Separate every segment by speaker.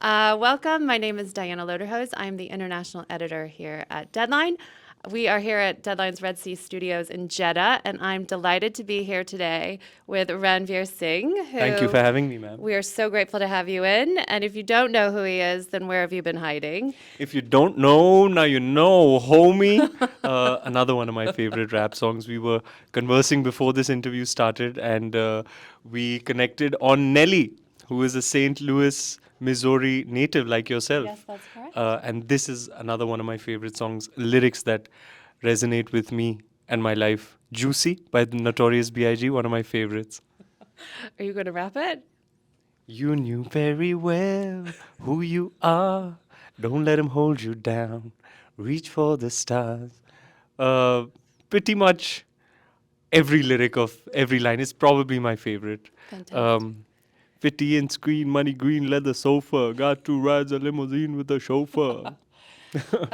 Speaker 1: Welcome. My name is Diana Loderhose. I'm the international editor here at Deadline. We are here at Deadline's Red Sea Studios in Jeddah, and I'm delighted to be here today with Ranveer Singh,
Speaker 2: Thank you for
Speaker 1: who
Speaker 2: having me, ma'am.
Speaker 1: we are so grateful to have you in. And if you don't know who he is, then where have you been hiding?
Speaker 2: If you don't know, now you know, homie. Another one of my favorite rap songs. We were conversing before this interview started, and we connected on Nelly, who is a St. Louis, Missouri native like
Speaker 1: Yes,
Speaker 2: yourself.
Speaker 1: that's correct.
Speaker 2: And this is another one of my favorite songs, lyrics that resonate with me and my life. Juicy by the Notorious B.I.G., one of my favorites.
Speaker 1: Are you going to rap it?
Speaker 2: You knew very well who you are. Don't let him hold you down. Reach for the stars. Uh, Pretty much every lyric of every line is probably my favorite.
Speaker 1: Fantastic.
Speaker 2: Um, 50 inch screen, money green leather sofa. Got two rides a limousine with a chauffeur.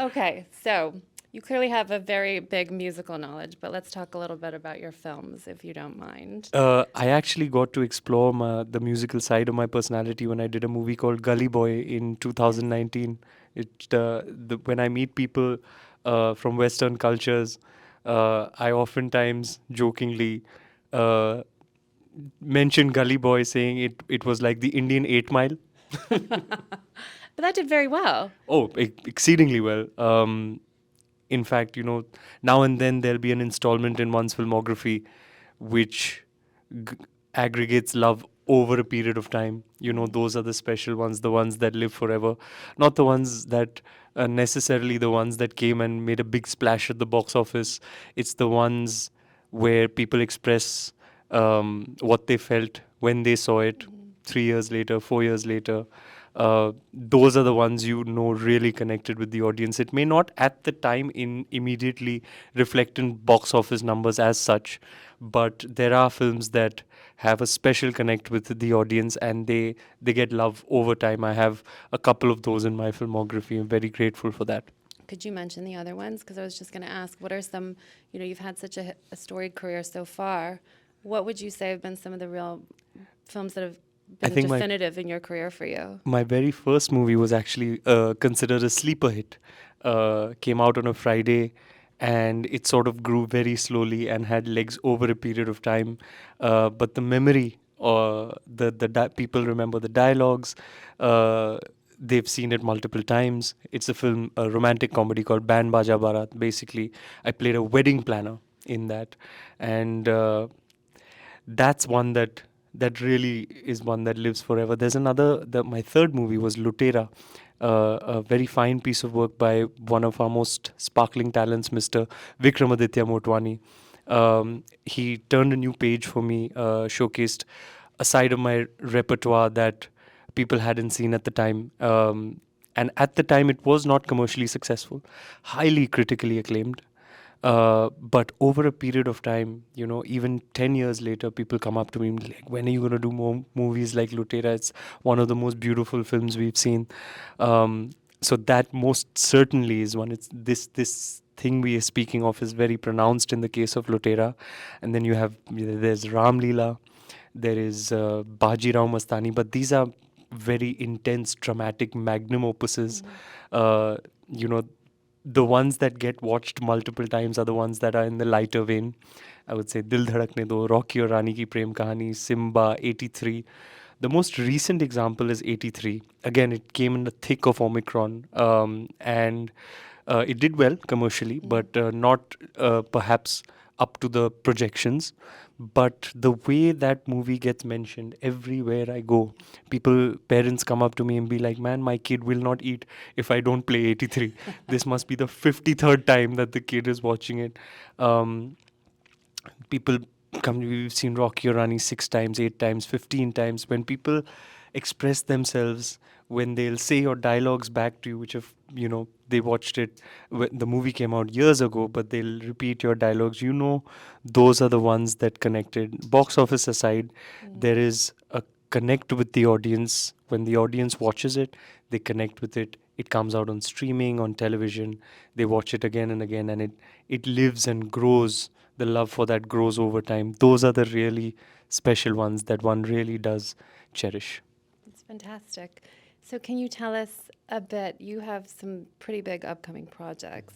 Speaker 1: Okay, so you clearly have a very big musical knowledge, but let's talk a little bit about your films, if you don't mind.
Speaker 2: I actually got to explore the musical side of my personality when I did a movie called Gully Boy in
Speaker 1: Yes.
Speaker 2: 2019. When I meet people from Western cultures, I oftentimes jokingly uh, mention Gully Boy, saying it was like the Indian 8 Mile.
Speaker 1: But that did very well.
Speaker 2: Oh, exceedingly well. In fact, now and then there'll be an installment in one's filmography which g- aggregates love over a period of time.
Speaker 1: Mm.
Speaker 2: Those are the special ones, the ones that live forever, not the ones that necessarily the ones that came and made a big splash at the box office. It's the ones where people express what they felt when they saw it
Speaker 1: Mhm.
Speaker 2: 3 years later, 4 years later. Those are the ones really connected with the audience. It may not at the time in immediately reflect in box office numbers as such, but there are films that have a special connect with the audience, and they get love over time. I have a couple of those in my filmography. I'm very grateful for that.
Speaker 1: Could you mention the other ones? Because I was just going to ask, what are some, you've had such a storied career so far. What would you say have been some of the real films that have
Speaker 2: I
Speaker 1: been
Speaker 2: think
Speaker 1: definitive in your career for you?
Speaker 2: my very first movie was actually considered a sleeper hit. Came out on a Friday, and it sort of grew very slowly and had legs over a period of time. But the memory, or people remember the dialogues. Uh, they've seen it multiple times. It's a romantic comedy called Band Baja Barat. Basically, I played a wedding planner in that, and that's one that really is one that lives forever. There's my third movie was Lutera, a very fine piece of work by one of our most sparkling talents, Mr. Vikramaditya Motwani. He turned a new page for me, showcased a side of my repertoire that people hadn't seen at the time. And at the time, it was not commercially successful, highly critically acclaimed. But over a period of time, even 10 years later, people come up to me and be like, when are you going to do more movies like Lutera? It's one of the most beautiful films we've seen. So that most certainly is one. It's this thing we are speaking of is very pronounced in the case of Lutera. And then there's Ram Leela, there is Baji Rao Mastani, but these are very intense, dramatic magnum opuses.
Speaker 1: Mhm.
Speaker 2: Uh, you know, the ones that get watched multiple times are the ones that are in the lighter vein. I would say Dil Dhadakne Do, Rocky or Rani Ki Prem Kahani, Simba, 83. The most recent example is 83. Again, it came in the thick of Omicron, and it did well commercially,
Speaker 1: Mhm.
Speaker 2: but not perhaps up to the projections. But the way that movie gets mentioned everywhere I go, parents come up to me and be like, man, my kid will not eat if I don't play 83. This must be the 53rd time that the kid is watching it. Um, People come, we've seen Rocky Orani 6 times, 8 times, 15 times. When people express themselves, when they'll say your dialogues back to you, which have, they watched it when the movie came out years ago, but they'll repeat your dialogues, those are the ones that connected. Box office aside,
Speaker 1: Mhm.
Speaker 2: there is a connect with the audience. When the audience watches it, they connect with it. It comes out on streaming, on television. They watch it again and again, and it lives and grows. The love for that grows over time. Those are the really special ones that one really does cherish.
Speaker 1: It's fantastic. So, can you tell us a bit? You have some pretty big upcoming projects,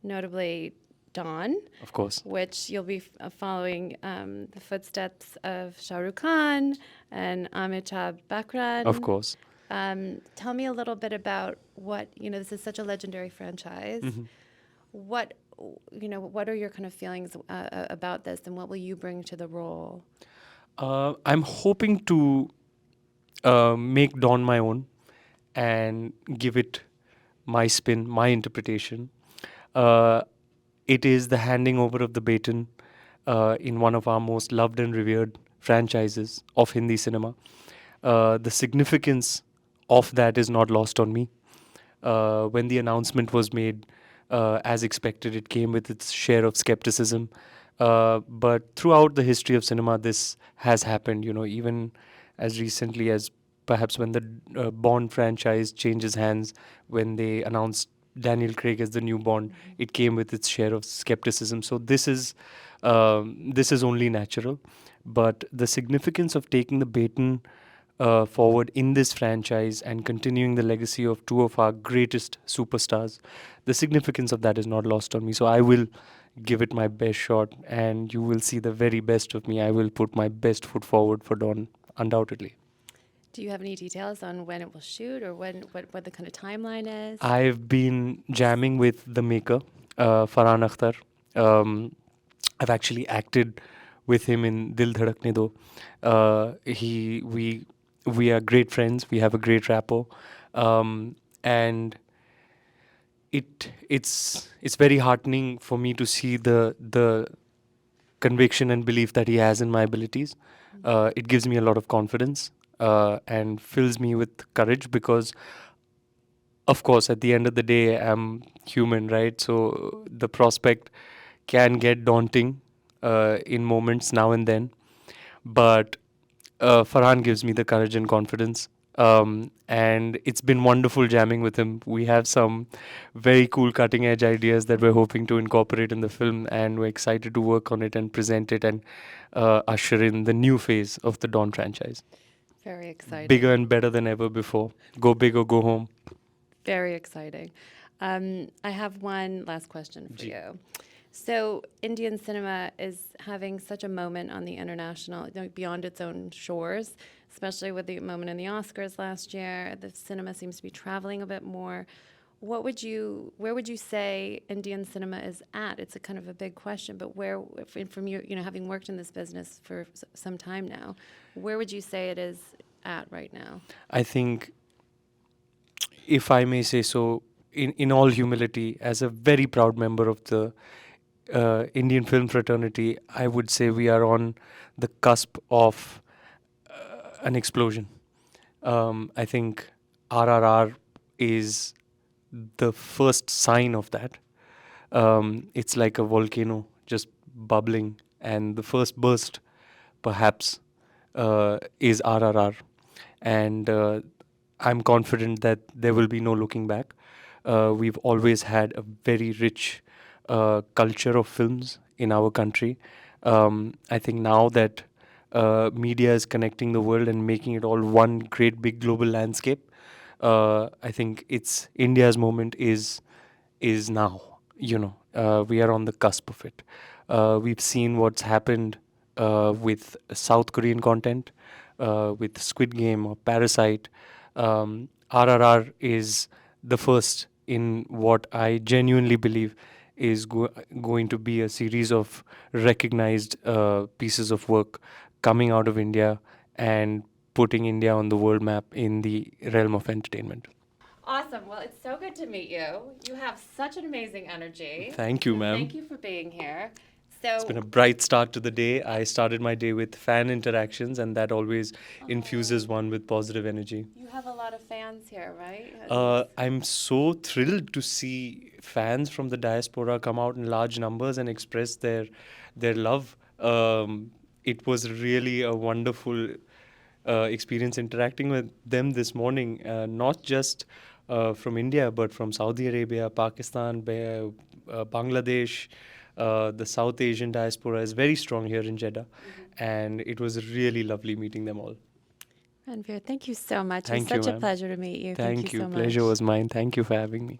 Speaker 1: notably Dawn,
Speaker 2: Of course.
Speaker 1: which you'll be following the footsteps of Shah Rukh Khan and Amitabh
Speaker 2: Of
Speaker 1: Bachchan.
Speaker 2: course.
Speaker 1: Tell me a little bit about what, this is such a legendary franchise.
Speaker 2: Mhm.
Speaker 1: What, what are your kind of feelings about this, and what will you bring to the role?
Speaker 2: I'm hoping to make Dawn my own and give it my spin, my interpretation. Uh, it is the handing over of the baton in one of our most loved and revered franchises of Hindi cinema. The significance of that is not lost on me. When the announcement was made, as expected, it came with its share of skepticism. But throughout the history of cinema, this has happened. Even as recently as perhaps when the Bond franchise changes hands, when they announced Daniel Craig as the new Bond, it came with its share of skepticism. So this is only natural. But the significance of taking the baton forward in this franchise and continuing the legacy of two of our greatest superstars, the significance of that is not lost on me. So I will give it my best shot, and you will see the very best of me. I will put my best foot forward for Dawn, undoubtedly.
Speaker 1: Do you have any details on when it will shoot, or what the kind of timeline is?
Speaker 2: I've been jamming with the maker, Farhan Akhtar. Um, I've actually acted with him in Dil Dhadakne Do. We are great friends. We have a great rapport, and it's very heartening for me to see the conviction and belief that he has in my abilities. It gives me a lot of confidence and fills me with courage because, of course, at the end of the day, I'm human, right? So the prospect can get daunting in moments now and then. But Farhan gives me the courage and confidence. And it's been wonderful jamming with him. We have some very cool cutting edge ideas that we're hoping to incorporate in the film, and we're excited to work on it and present it and usher in the new phase of the Dawn franchise.
Speaker 1: Very exciting.
Speaker 2: Bigger and better than ever before. Go big or go home.
Speaker 1: Very exciting. I have one last question for
Speaker 2: Ji.
Speaker 1: you. So, Indian cinema is having such a moment on the international, beyond its own shores, especially with the moment in the Oscars last year. The cinema seems to be traveling a bit more. Where would you say Indian cinema is at? It's a kind of a big question, but from you, having worked in this business for some time now, where would you say it is at right now?
Speaker 2: I think, if I may say so, in all humility, as a very proud member of the Indian film fraternity, I would say we are on the cusp of an explosion. I think RRR is the first sign of that. It's like a volcano just bubbling, and the first burst, perhaps, is RRR. And I'm confident that there will be no looking back. We've always had a very rich culture of films in our country. I think now that media is connecting the world and making it all one great big global landscape, I think it's India's moment is now. We are on the cusp of it. We've seen what's happened with South Korean content, with Squid Game or Parasite. RRR is the first in what I genuinely believe is going to be a series of recognized pieces of work coming out of India and putting India on the world map in the realm of entertainment.
Speaker 1: Awesome. Well, it's so good to meet you. You have such an amazing energy.
Speaker 2: Thank you,
Speaker 1: So
Speaker 2: ma'am.
Speaker 1: thank you for being here.
Speaker 2: It's been a
Speaker 1: So,
Speaker 2: bright start to the day. I started my day with fan interactions, and that always infuses one with positive energy.
Speaker 1: you have a lot of fans here, right?
Speaker 2: I'm so thrilled to see fans from the diaspora come out in large numbers and express their love. It was really a wonderful experience interacting with them this morning, not just from India, but from Saudi Arabia, Pakistan, Bangladesh. The South Asian diaspora is very strong here in Jeddah, and it was really lovely meeting them all.
Speaker 1: Ranveer, thank you so much. It was
Speaker 2: Thank you,
Speaker 1: such a
Speaker 2: ma'am.
Speaker 1: pleasure to meet you. Thank you
Speaker 2: Thank you.
Speaker 1: so much.
Speaker 2: Pleasure was mine. Thank you for having me.